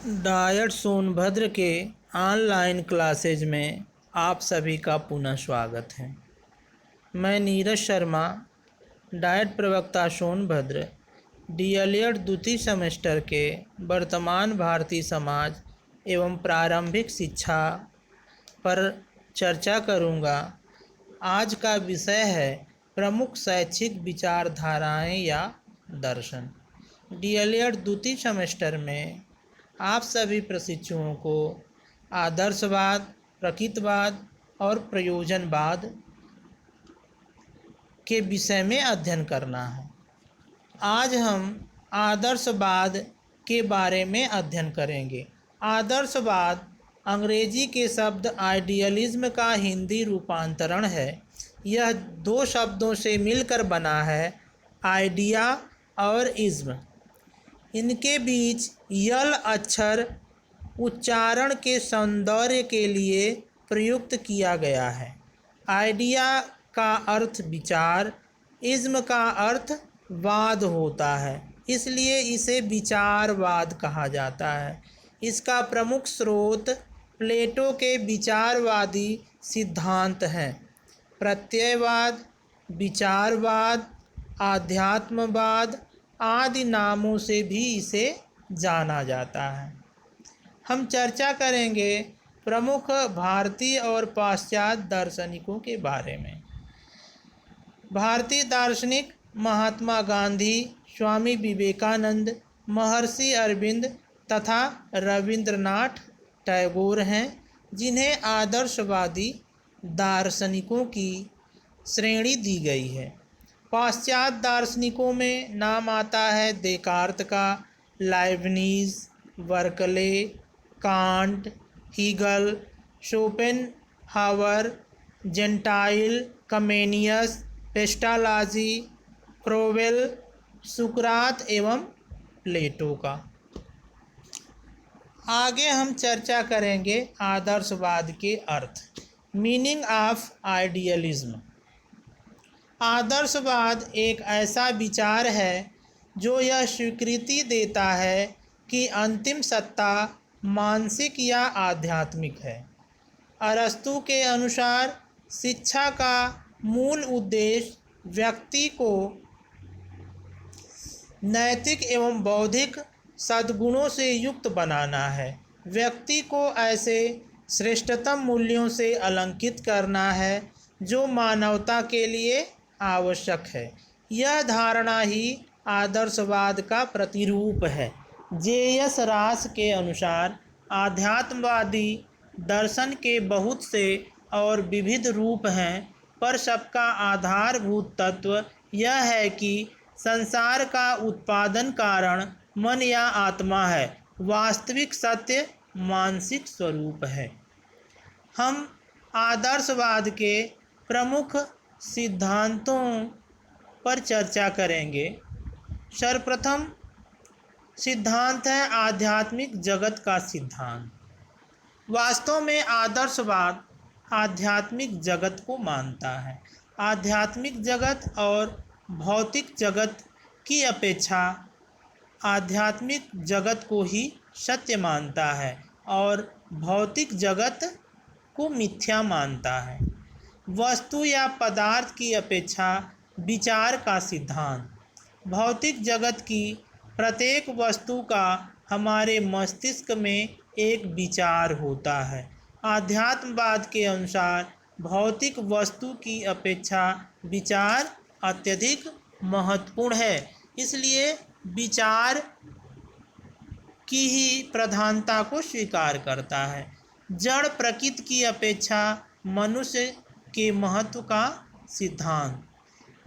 Diet Sonbhadra के online classes में आप सभी का पुनः स्वागत है। मैं नीरज शर्मा, डायट प्रवक्ता सोनभद्र, डीएलएड द्वितीय सेमेस्टर के वर्तमान भारतीय समाज एवं प्रारंभिक शिक्षा पर चर्चा करूंगा। आज का विषय है प्रमुख शैक्षिक विचारधाराएं या दर्शन। डीएलएड द्वितीय सेमेस्टर में आप सभी प्रशिक्षुओं को आदर्शवाद, प्रकृतिवाद और प्रयोजनवाद के विषय में अध्ययन करना है। आज हम आदर्शवाद के बारे में अध्ययन करेंगे। आदर्शवाद अंग्रेजी के शब्द आइडियलिज्म का हिंदी रूपांतरण है। यह दो शब्दों से मिलकर बना है, आइडिया और इज्म। इनके बीच यल अक्षर उच्चारण के सौंदर्य के लिए प्रयुक्त किया गया है। आइडिया का अर्थ विचार, इज्म का अर्थ वाद होता है, इसलिए इसे विचारवाद कहा जाता है। इसका प्रमुख स्रोत प्लेटो के विचारवादी सिद्धांत हैं। प्रत्ययवाद, विचारवाद, आध्यात्मवाद आदि नामों से भी इसे जाना जाता है। हम चर्चा करेंगे प्रमुख भारतीय और पाश्चात्य दार्शनिकों के बारे में। भारतीय दार्शनिक महात्मा गांधी, स्वामी विवेकानंद, महर्षि अरविंद तथा रविंद्रनाथ टैगोर हैं, जिन्हें आदर्शवादी दार्शनिकों की श्रेणी दी गई है। पाश्चात्य दार्शनिकों में नाम आता है देकार्त का, Leibniz, Berkeley, Kant, Hegel, Schopenhauer, Gentile, Comenius, Pestalozzi, क्रोवेल, सुकरात एवं प्लेटो का। आगे हम चर्चा करेंगे आदर्शवाद के अर्थ। Meaning of idealism. आदर्शवाद एक ऐसा विचार है जो यह स्वीकृति देता है कि अंतिम सत्ता मानसिक या आध्यात्मिक है। अरस्तू के अनुसार शिक्षा का मूल उद्देश्य व्यक्ति को नैतिक एवं बौद्धिक सद्गुणों से युक्त बनाना है। व्यक्ति को ऐसे श्रेष्ठतम मूल्यों से अलंकृत करना है जो मानवता के लिए आवश्यक है। यह धारणा ही आदर्शवाद का प्रतिरूप है। जे.एस. रास के अनुसार आध्यात्मवादी दर्शन के बहुत से और विविध रूप हैं, पर सबका आधारभूत तत्व यह है कि संसार का उत्पादन कारण मन या आत्मा है। वास्तविक सत्य मानसिक स्वरूप है। हम आदर्शवाद के प्रमुख सिद्धांतों पर चर्चा करेंगे। सर्वप्रथम सिद्धांत है आध्यात्मिक जगत का सिद्धांत। वास्तव में आदर्शवाद आध्यात्मिक जगत को मानता है। आध्यात्मिक जगत और भौतिक जगत की अपेक्षा आध्यात्मिक जगत को ही सत्य मानता है और भौतिक जगत को मिथ्या मानता है। वस्तु या पदार्थ की अपेक्षा विचार का सिद्धांत। भौतिक जगत की प्रत्येक वस्तु का हमारे मस्तिष्क में एक विचार होता है। आध्यात्मवाद के अनुसार भौतिक वस्तु की अपेक्षा विचार अत्यधिक महत्वपूर्ण है, इसलिए विचार की ही प्रधानता को स्वीकार करता है। जड़ प्रकृति की अपेक्षा मनुष्य के महत्व का सिद्धांत।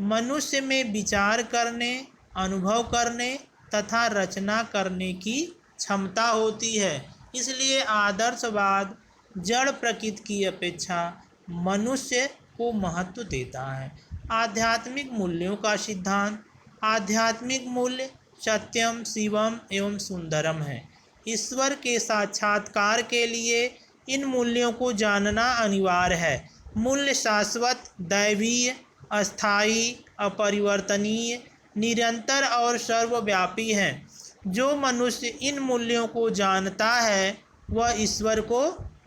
मनुष्य में विचार करने, अनुभव करने तथा रचना करने की क्षमता होती है, इसलिए आदर्शवाद जड़ प्रकृति की अपेक्षा मनुष्य को महत्व देता है। आध्यात्मिक मूल्यों का सिद्धांत। आध्यात्मिक मूल्य सत्यम, शिवम एवं सुंदरम है। ईश्वर के साक्षात्कार के लिए इन मूल्यों को जानना अनिवार्य है। मूल्य शाश्वत, दैवीय, अस्थायी, अपरिवर्तनीय, निरंतर और सर्वव्यापी हैं। जो मनुष्य इन मूल्यों को जानता है वह ईश्वर को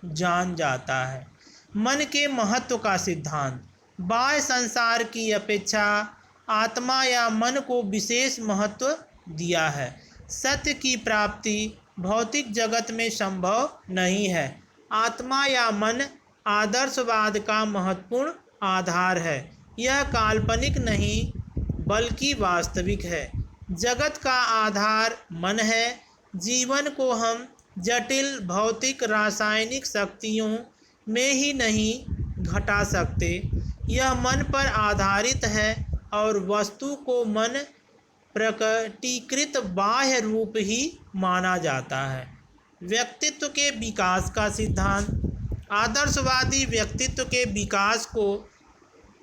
जान जाता है। मन के महत्व का सिद्धांत। बाह्य संसार की अपेक्षा आत्मा या मन को विशेष महत्व दिया है। सत्य की प्राप्ति भौतिक जगत में संभव नहीं है। आत्मा या मन आदर्शवाद का महत्वपूर्ण आधार है। यह काल्पनिक नहीं बल्कि वास्तविक है। जगत का आधार मन है। जीवन को हम जटिल भौतिक रासायनिक शक्तियों में ही नहीं घटा सकते। यह मन पर आधारित है और वस्तु को मन प्रकटीकृत बाह्य रूप ही माना जाता है। व्यक्तित्व के विकास का सिद्धांत। आदर्शवादी व्यक्तित्व के विकास को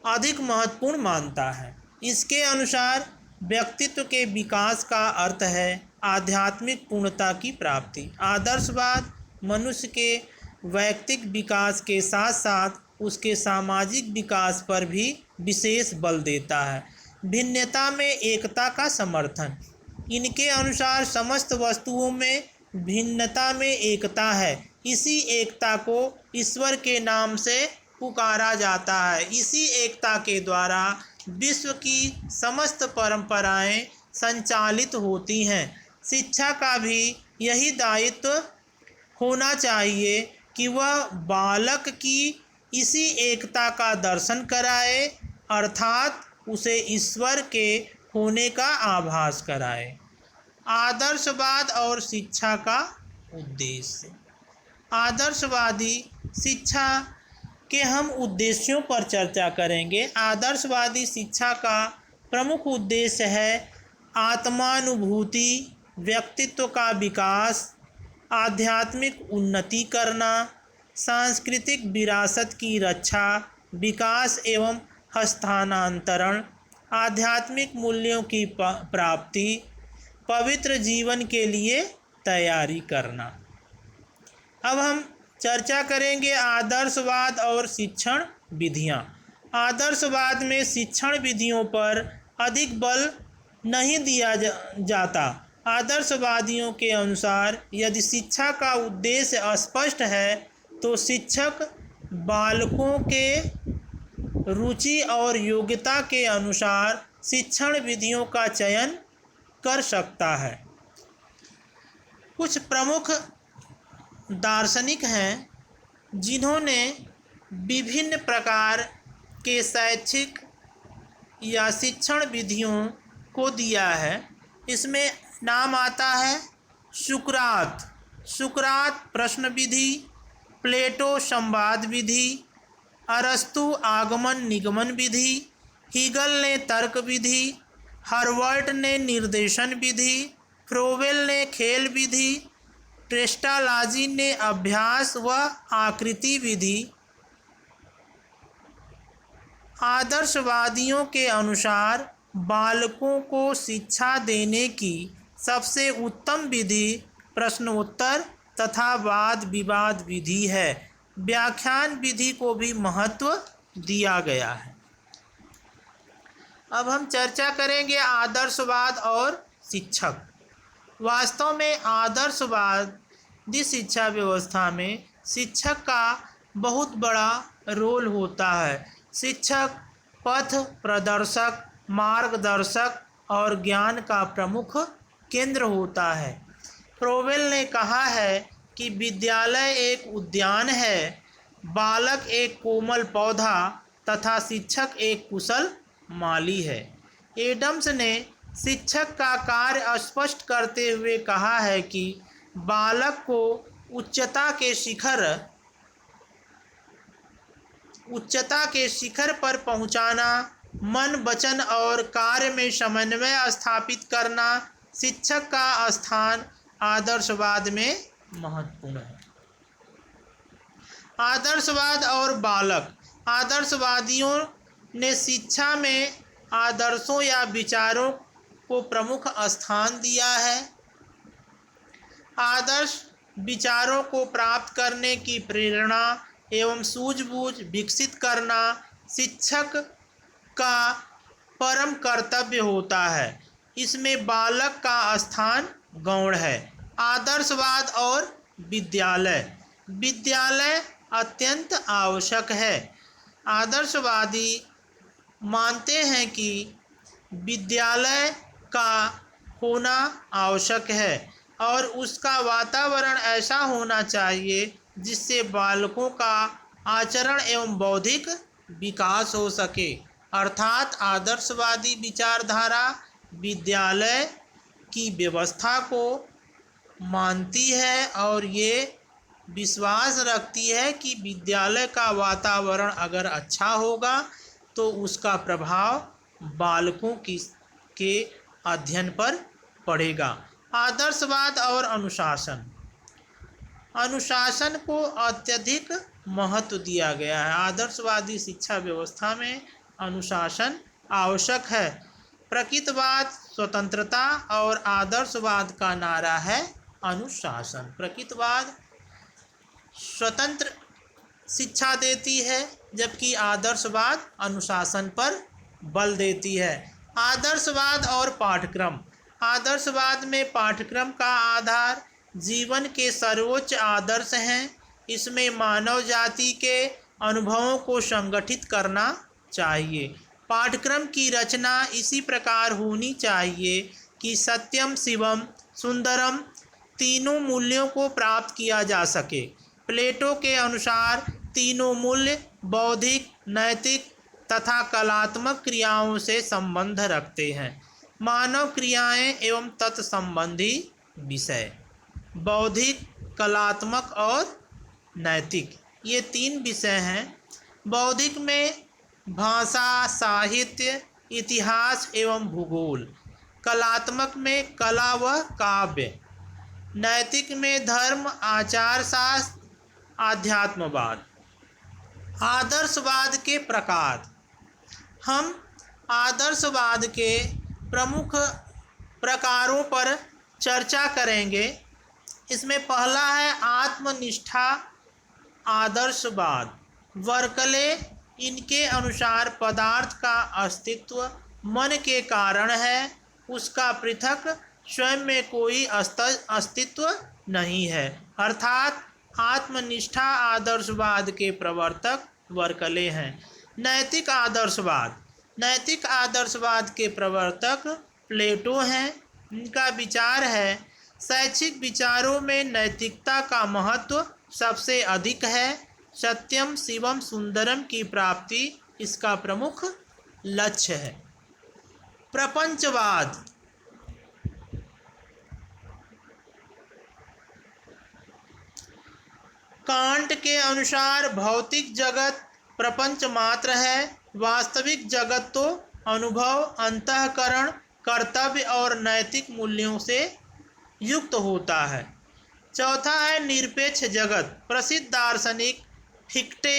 अधिक महत्वपूर्ण मानता है। इसके अनुसार व्यक्तित्व के विकास का अर्थ है आध्यात्मिक पूर्णता की प्राप्ति। आदर्शवाद मनुष्य के वैयक्तिक विकास के साथ साथ उसके सामाजिक विकास पर भी विशेष बल देता है। भिन्नता में एकता का समर्थन। इनके अनुसार समस्त वस्तुओं में भिन्नता में एकता है। इसी एकता को ईश्वर के नाम से पुकारा जाता है। इसी एकता के द्वारा विश्व की समस्त परंपराएं संचालित होती हैं। शिक्षा का भी यही दायित्व होना चाहिए कि वह बालक की इसी एकता का दर्शन कराए, अर्थात उसे ईश्वर के होने का आभास कराए। आदर्शवाद और शिक्षा का उद्देश्य। आदर्शवादी शिक्षा के हम उद्देश्यों पर चर्चा करेंगे। आदर्शवादी शिक्षा का प्रमुख उद्देश्य है आत्मानुभूति, व्यक्तित्व का विकास, आध्यात्मिक उन्नति करना, सांस्कृतिक विरासत की रक्षा, विकास एवं हस्तांतरण, आध्यात्मिक मूल्यों की प्राप्ति, पवित्र जीवन के लिए तैयारी करना। अब हम चर्चा करेंगे आदर्शवाद और शिक्षण विधियाँ। आदर्शवाद में शिक्षण विधियों पर अधिक बल नहीं दिया जाता। आदर्शवादियों के अनुसार यदि शिक्षा का उद्देश्य स्पष्ट है तो शिक्षक बालकों के रुचि और योग्यता के अनुसार शिक्षण विधियों का चयन कर सकता है। कुछ प्रमुख दार्शनिक हैं जिन्होंने विभिन्न प्रकार के शैक्षिक या शिक्षण विधियों को दिया है। इसमें नाम आता है सुकरात प्रश्न विधि, प्लेटो संवाद विधि, अरस्तु आगमन निगमन विधि, हीगल ने तर्क विधि, हर्वर्ट ने निर्देशन विधि, फ्रोवेल ने खेल विधि, पेस्टालाजी ने अभ्यास व आकृति विधि। आदर्शवादियों के अनुसार बालकों को शिक्षा देने की सबसे उत्तम विधि प्रश्नोत्तर तथा वाद विवाद विधि है। व्याख्यान विधि को भी महत्व दिया गया है। अब हम चर्चा करेंगे आदर्शवाद और शिक्षक। वास्तव में आदर्शवादी शिक्षा व्यवस्था में शिक्षक का बहुत बड़ा रोल होता है। शिक्षक पथ प्रदर्शक, मार्गदर्शक और ज्ञान का प्रमुख केंद्र होता है। फ्रोवेल ने कहा है कि विद्यालय एक उद्यान है, बालक एक कोमल पौधा तथा शिक्षक एक कुशल माली है। एडम्स ने शिक्षक का कार्य स्पष्ट करते हुए कहा है कि बालक को उच्चता के शिखर पर पहुंचाना, मन वचन और कार्य में समन्वय स्थापित करना शिक्षक का स्थान आदर्शवाद में महत्वपूर्ण है। आदर्शवाद और बालक। आदर्शवादियों ने शिक्षा में आदर्शों या विचारों को प्रमुख स्थान दिया है। आदर्श विचारों को प्राप्त करने की प्रेरणा एवं सूझबूझ विकसित करना शिक्षक का परम कर्तव्य होता है। इसमें बालक का स्थान गौण है। आदर्शवाद और विद्यालय। विद्यालय अत्यंत आवश्यक है। आदर्शवादी मानते हैं कि विद्यालय का होना आवश्यक है और उसका वातावरण ऐसा होना चाहिए जिससे बालकों का आचरण एवं बौद्धिक विकास हो सके। अर्थात आदर्शवादी विचारधारा विद्यालय की व्यवस्था को मानती है और ये विश्वास रखती है कि विद्यालय का वातावरण अगर अच्छा होगा तो उसका प्रभाव बालकों के अध्ययन पर पड़ेगा। आदर्शवाद और अनुशासन। अनुशासन को अत्यधिक महत्व दिया गया है। आदर्शवादी शिक्षा व्यवस्था में अनुशासन आवश्यक है। प्रकृतिवाद स्वतंत्रता और आदर्शवाद का नारा है अनुशासन। प्रकृतिवाद स्वतंत्र शिक्षा देती है जबकि आदर्शवाद अनुशासन पर बल देती है। आदर्शवाद और पाठ्यक्रम। आदर्शवाद में पाठ्यक्रम का आधार जीवन के सर्वोच्च आदर्श हैं। इसमें मानव जाति के अनुभवों को संगठित करना चाहिए। पाठ्यक्रम की रचना इसी प्रकार होनी चाहिए कि सत्यम शिवम सुंदरम तीनों मूल्यों को प्राप्त किया जा सके। प्लेटो के अनुसार तीनों मूल्य बौद्धिक, नैतिक तथा कलात्मक क्रियाओं से संबंध रखते हैं। मानव क्रियाएं एवं तत्संबंधी विषय बौद्धिक, कलात्मक और नैतिक, ये 3 विषय हैं। बौद्धिक में भाषा, साहित्य, इतिहास एवं भूगोल। कलात्मक में कला व काव्य। नैतिक में धर्म, आचार शास्त्र, आध्यात्मवाद। आदर्शवाद के प्रकार। हम आदर्शवाद के प्रमुख प्रकारों पर चर्चा करेंगे। इसमें पहला है आत्मनिष्ठा आदर्शवाद। बर्कले इनके अनुसार पदार्थ का अस्तित्व मन के कारण है, उसका पृथक स्वयं में कोई अस्तित्व नहीं है। अर्थात आत्मनिष्ठा आदर्शवाद के प्रवर्तक बर्कले हैं। नैतिक आदर्शवाद। नैतिक आदर्शवाद के प्रवर्तक प्लेटो हैं। इनका विचार है शैक्षिक विचारों में नैतिकता का महत्व सबसे अधिक है। सत्यम शिवम सुंदरम की प्राप्ति इसका प्रमुख लक्ष्य है। प्रपंचवाद। कांट के अनुसार भौतिक जगत प्रपंच मात्र है। वास्तविक जगत तो अनुभव, अंतःकरण, कर्तव्य और नैतिक मूल्यों से युक्त होता है। चौथा है निरपेक्ष जगत। प्रसिद्ध दार्शनिक फिक्टे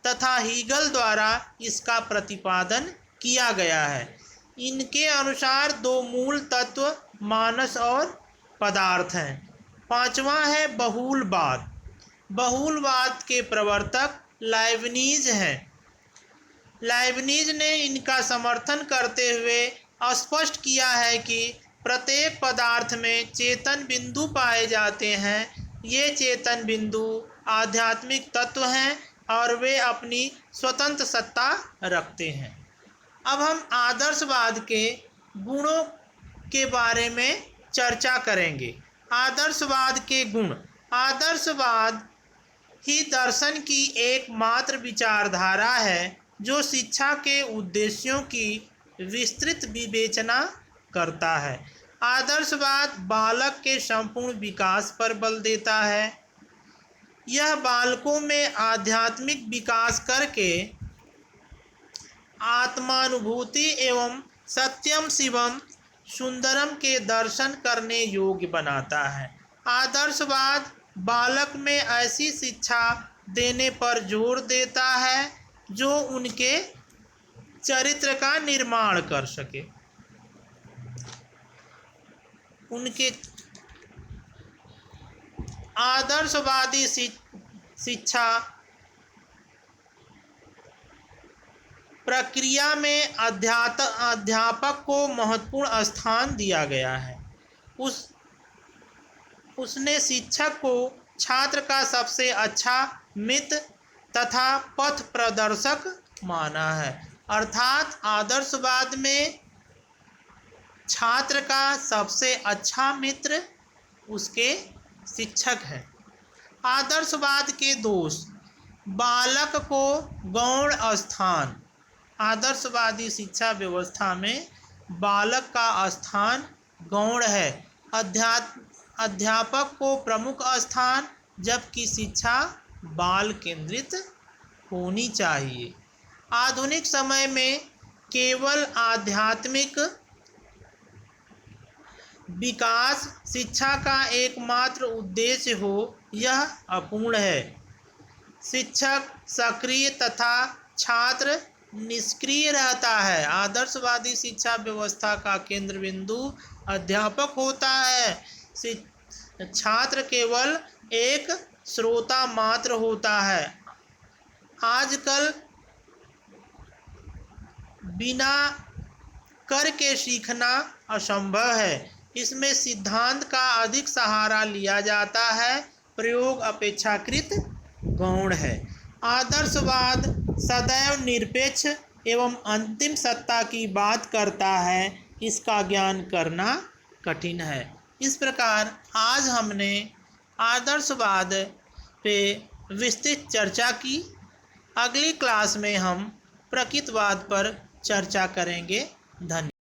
तथा हीगल द्वारा इसका प्रतिपादन किया गया है। इनके अनुसार 2 मूल तत्व मानस और पदार्थ हैं। पांचवा है बहुलवाद। बहुलवाद के प्रवर्तक लाइबनिज हैं। लाइबनिज ने इनका समर्थन करते हुए स्पष्ट किया है कि प्रत्येक पदार्थ में चेतन बिंदु पाए जाते हैं। ये चेतन बिंदु आध्यात्मिक तत्व हैं और वे अपनी स्वतंत्र सत्ता रखते हैं। अब हम आदर्शवाद के गुणों के बारे में चर्चा करेंगे। आदर्शवाद के गुण। आदर्शवाद ही दर्शन की एकमात्र विचारधारा है जो शिक्षा के उद्देश्यों की विस्तृत विवेचना करता है। आदर्शवाद बालक के संपूर्ण विकास पर बल देता है। यह बालकों में आध्यात्मिक विकास करके आत्मानुभूति एवं सत्यम शिवम सुंदरम के दर्शन करने योग्य बनाता है। आदर्शवाद बालक में ऐसी शिक्षा देने पर जोर देता है जो उनके चरित्र का निर्माण कर सके। उनके आदर्शवादी शिक्षा प्रक्रिया में अध्यापक को महत्वपूर्ण स्थान दिया गया है। उसने शिक्षक को छात्र का सबसे अच्छा मित्र तथा पथ प्रदर्शक माना है। अर्थात आदर्शवाद में छात्र का सबसे अच्छा मित्र उसके शिक्षक है। आदर्शवाद के दोष: बालक को गौण स्थान। आदर्शवादी शिक्षा व्यवस्था में बालक का स्थान गौण है। अध्यापक को प्रमुख स्थान, जबकि शिक्षा बाल केंद्रित होनी चाहिए। आधुनिक समय में केवल आध्यात्मिक विकास शिक्षा का एकमात्र उद्देश्य हो, यह अपूर्ण है। शिक्षक सक्रिय तथा छात्र निष्क्रिय रहता है। आदर्शवादी शिक्षा व्यवस्था का केंद्र बिंदु अध्यापक होता है। छात्र केवल एक श्रोता मात्र होता है। आजकल बिना कर के सीखना असंभव है। इसमें सिद्धांत का अधिक सहारा लिया जाता है, प्रयोग अपेक्षाकृत गौण है। आदर्शवाद सदैव निरपेक्ष एवं अंतिम सत्ता की बात करता है, इसका ज्ञान करना कठिन है। इस प्रकार आज हमने आदर्शवाद पे विस्तृत चर्चा की। अगली क्लास में हम प्रकृतिवाद पर चर्चा करेंगे। धन्यवाद।